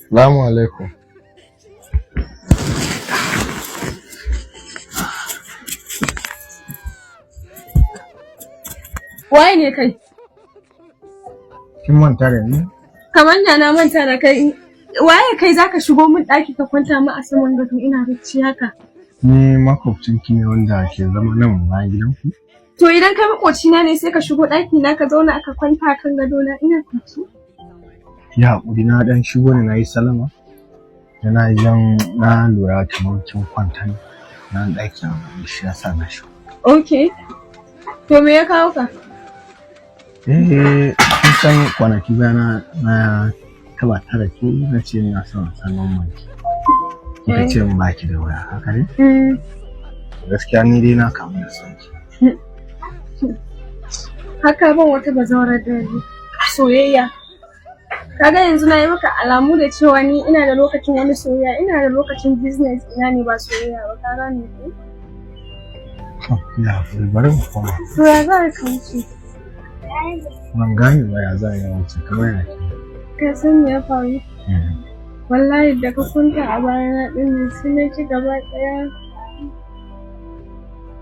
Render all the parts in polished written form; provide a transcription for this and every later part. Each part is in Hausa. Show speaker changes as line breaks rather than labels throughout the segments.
Salamu alaikum.
Waye ne kai?
Kin manta da ni?
Kamar na manta da kai. Waye kai zaka shigo min ɗaki ka kwanta mu a saman gado ina bacci haka?
Ni makwabcin ki ne wanda ke zama nan bayan gidanku.
To idan kai makocina ne sai ka shigo ɗaki na ka zauna aka kwanta kan gado na ina bacci.
Ya haƙuri na ɗan shigo ne na yi salama. Yana na lura kamar kin kwanta ne. Na ɗaki a shi ya sa na shigo.
Okay. To me ya kawo ka?
Kin san kwanaki baya na taba tara ki na ce ina son sanin manki. Kika ce min baki da waya haka ne? Gaskiya ni dai na kamu da son ki.
Haka ban wata bazawarar da soyayya. Kaga yanzu na yi maka alamu da cewa ni ina da lokacin wani soyayya, ina da lokacin business ina ne ba soyayya ba, ka gane ko?
Ya bari mu koma.
To ya za ka wuce?
Ban gane ba ya za ya wuce kamar yana ke.
Ka san me ya faru? Wallahi da ka kunta a bayana ɗin ne sai na ci gaba ɗaya.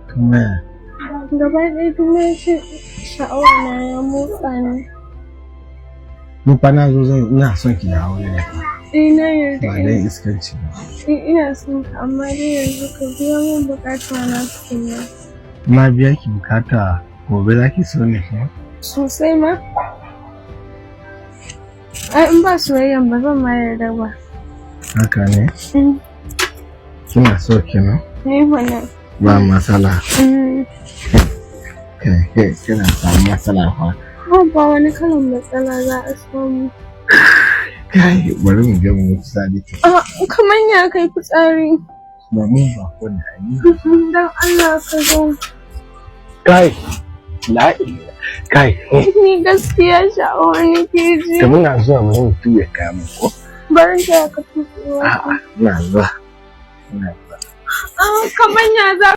Kuma
Gaba ɗaya duk na ci sha'awa na ya motsa ne.
ni fa na zo ina son ki da aure ne.
Na yarda.
Ba dai iskanci ba.
Ina son ka amma dai yanzu ka biya min buƙata na tukunna.
Na biya ki bukata gobe za ki so ne kuma?
Sosai ma. Ai in ba soyayyan ba zan ma yarda ba.
Haka ne? Kina so kenan?
Mana.
Ba matsala. Kina samu matsala fa.
Ba wani kalan matsala za a samu.
Kai bari mu je mu fitsari.
Kamar ya kai fitsari.
Ba mun ba ko da ni.
Dan Allah ka zo.
Kai kai.
Ni gaskiya sha'awa nake ji.
Kamar na zuwa mu tuye kaya mu ko?
Barin ta ka tuɓewa.
A'a, ina zuwa.
Kamar ya za